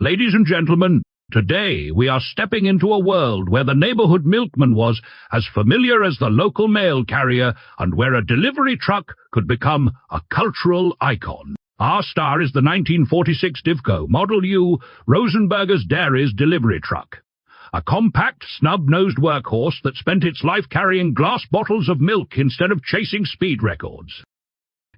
Ladies and gentlemen, today we are stepping into a world where the neighborhood milkman was as familiar as the local mail carrier and where a delivery truck could become a cultural icon. Our star is the 1946 Divco Model U Rosenberger's Dairies delivery truck. A compact, snub-nosed workhorse that spent its life carrying glass bottles of milk instead of chasing speed records.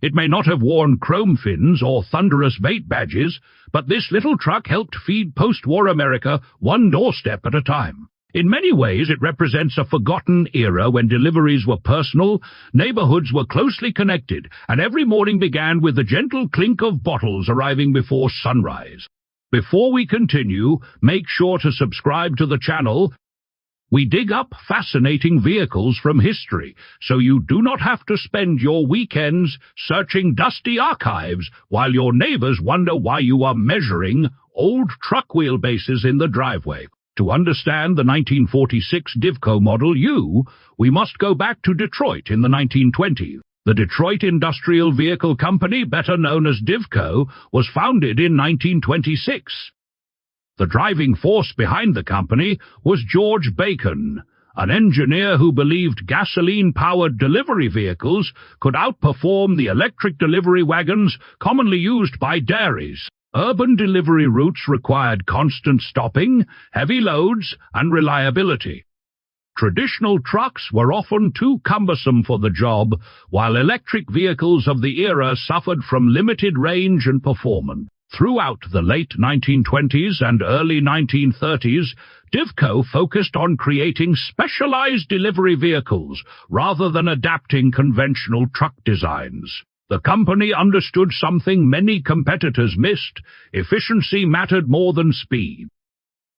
It may not have worn chrome fins or thunderous weight badges, but this little truck helped feed post-war America one doorstep at a time. In many ways, it represents a forgotten era when deliveries were personal, neighborhoods were closely connected, and every morning began with the gentle clink of bottles arriving before sunrise. Before we continue, make sure to subscribe to the channel. We dig up fascinating vehicles from history, so you do not have to spend your weekends searching dusty archives while your neighbors wonder why you are measuring old truck wheelbases in the driveway. To understand the 1946 Divco Model U, we must go back to Detroit in the 1920s. The Detroit Industrial Vehicle Company, better known as Divco, was founded in 1926. The driving force behind the company was George Bacon, an engineer who believed gasoline-powered delivery vehicles could outperform the electric delivery wagons commonly used by dairies. Urban delivery routes required constant stopping, heavy loads, and reliability. Traditional trucks were often too cumbersome for the job, while electric vehicles of the era suffered from limited range and performance. Throughout the late 1920s and early 1930s, Divco focused on creating specialized delivery vehicles rather than adapting conventional truck designs. The company understood something many competitors missed: efficiency mattered more than speed.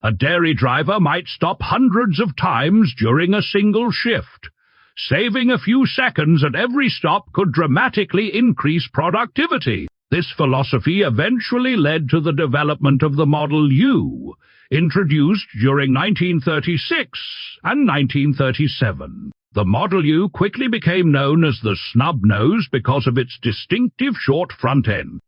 A dairy driver might stop hundreds of times during a single shift. Saving a few seconds at every stop could dramatically increase productivity. This philosophy eventually led to the development of the Model U, introduced during 1936 and 1937. The Model U quickly became known as the snub-nose because of its distinctive short front end.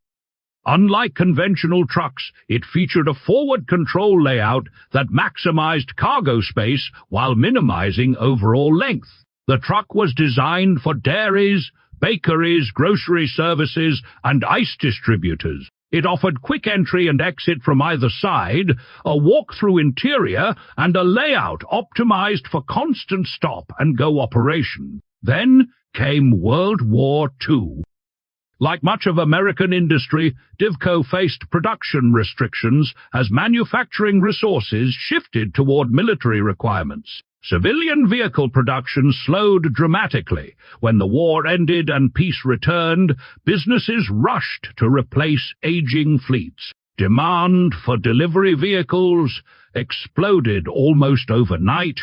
Unlike conventional trucks, it featured a forward control layout that maximized cargo space while minimizing overall length. The truck was designed for dairies, bakeries, grocery services, and ice distributors. It offered quick entry and exit from either side, a walk-through interior, and a layout optimized for constant stop-and-go operation. Then came World War II. Like much of American industry, Divco faced production restrictions as manufacturing resources shifted toward military requirements. Civilian vehicle production slowed dramatically. When the war ended and peace returned, businesses rushed to replace aging fleets. Demand for delivery vehicles exploded almost overnight.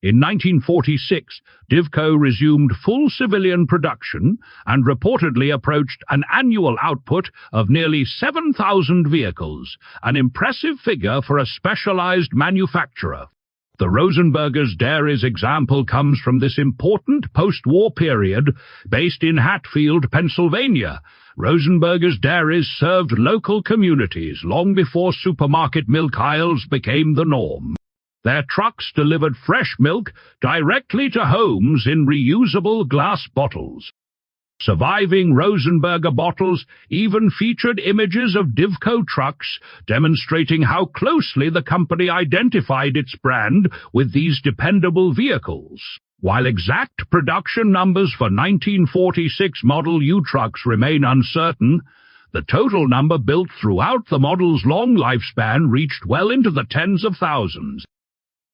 In 1946, Divco resumed full civilian production and reportedly approached an annual output of nearly 7,000 vehicles, an impressive figure for a specialized manufacturer. The Rosenberger's Dairies example comes from this important post-war period. Based in Hatfield, Pennsylvania, Rosenberger's Dairies served local communities long before supermarket milk aisles became the norm. Their trucks delivered fresh milk directly to homes in reusable glass bottles. Surviving Rosenberger bottles even featured images of Divco trucks, demonstrating how closely the company identified its brand with these dependable vehicles. While exact production numbers for 1946 Model U trucks remain uncertain, the total number built throughout the model's long lifespan reached well into the tens of thousands.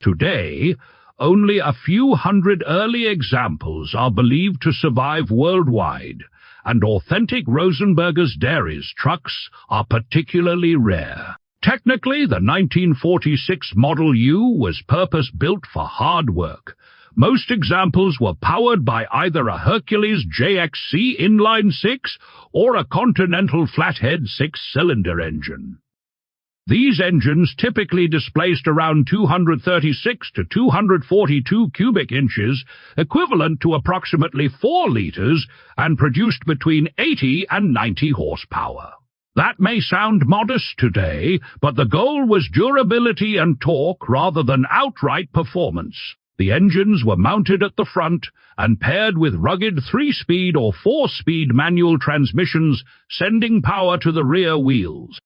Today, only a few hundred early examples are believed to survive worldwide, and authentic Rosenberger's Dairies trucks are particularly rare. Technically, the 1946 Model U was purpose-built for hard work. Most examples were powered by either a Hercules JXC inline-6 or a Continental flathead six-cylinder engine. These engines typically displaced around 236 to 242 cubic inches, equivalent to approximately 4 liters, and produced between 80 and 90 horsepower. That may sound modest today, but the goal was durability and torque rather than outright performance. The engines were mounted at the front and paired with rugged 3-speed or 4-speed manual transmissions, sending power to the rear wheels.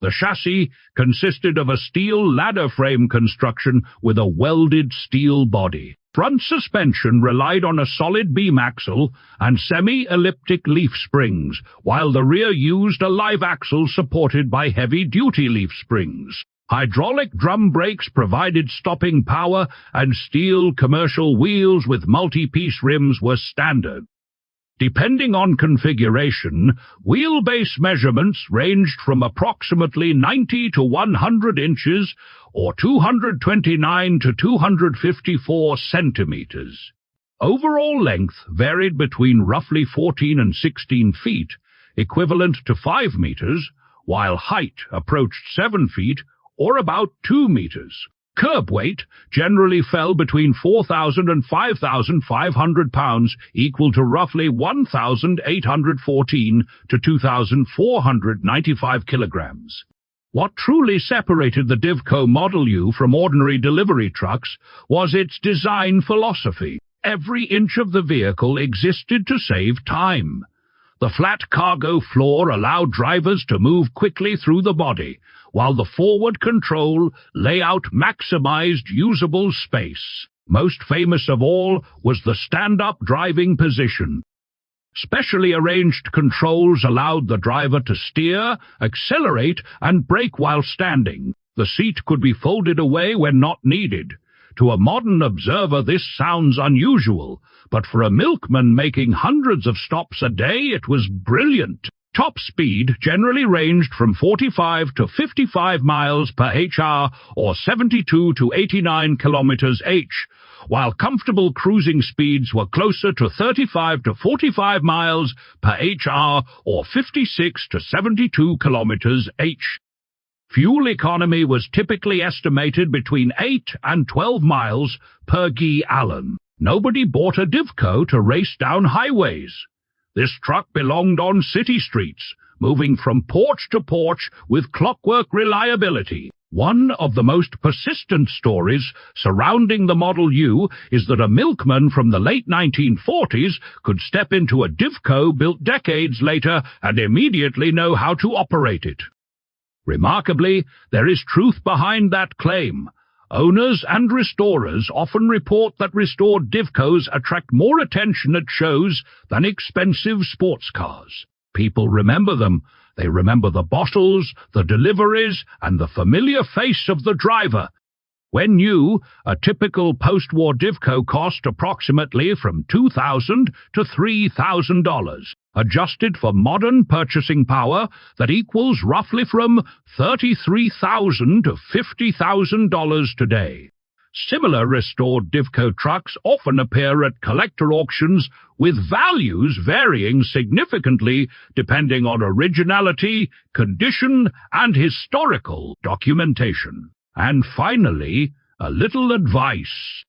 The chassis consisted of a steel ladder frame construction with a welded steel body. Front suspension relied on a solid beam axle and semi-elliptic leaf springs, while the rear used a live axle supported by heavy-duty leaf springs. Hydraulic drum brakes provided stopping power, and steel commercial wheels with multi-piece rims were standard. Depending on configuration, wheelbase measurements ranged from approximately 90 to 100 inches or 229 to 254 centimeters. Overall length varied between roughly 14 and 16 feet, equivalent to 5 meters, while height approached 7 feet or about 2 meters. Curb weight generally fell between 4,000 and 5,500 pounds, equal to roughly 1,814 to 2,495 kilograms. What truly separated the Divco Model U from ordinary delivery trucks was its design philosophy. Every inch of the vehicle existed to save time. The flat cargo floor allowed drivers to move quickly through the body, while the forward control layout maximized usable space. Most famous of all was the stand-up driving position. Specially arranged controls allowed the driver to steer, accelerate, and brake while standing. The seat could be folded away when not needed. To a modern observer, this sounds unusual, but for a milkman making hundreds of stops a day, it was brilliant. Top speed generally ranged from 45 to 55 miles per HR or 72 to 89 kilometers h, while comfortable cruising speeds were closer to 35 to 45 miles per HR or 56 to 72 kilometers h. Fuel economy was typically estimated between 8 and 12 miles per gallon. Nobody bought a Divco to race down highways. This truck belonged on city streets, moving from porch to porch with clockwork reliability. One of the most persistent stories surrounding the Model U is that a milkman from the late 1940s could step into a Divco built decades later and immediately know how to operate it. Remarkably, there is truth behind that claim. Owners and restorers often report that restored Divcos attract more attention at shows than expensive sports cars. People remember them. They remember the bottles, the deliveries, and the familiar face of the driver. When new, a typical post-war Divco cost approximately from $2,000 to $3,000. Adjusted for modern purchasing power, that equals roughly from $33,000 to $50,000 today. Similar restored Divco trucks often appear at collector auctions, with values varying significantly depending on originality, condition, and historical documentation. And finally, a little advice.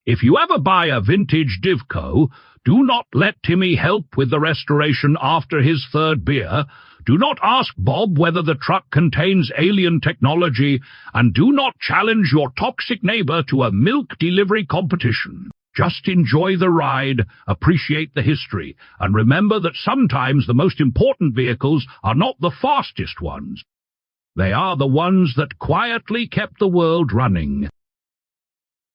If you ever buy a vintage Divco, do not let Timmy help with the restoration after his third beer. Do not ask Bob whether the truck contains alien technology, and do not challenge your toxic neighbor to a milk delivery competition. Just enjoy the ride, appreciate the history, and remember that sometimes the most important vehicles are not the fastest ones. They are the ones that quietly kept the world running.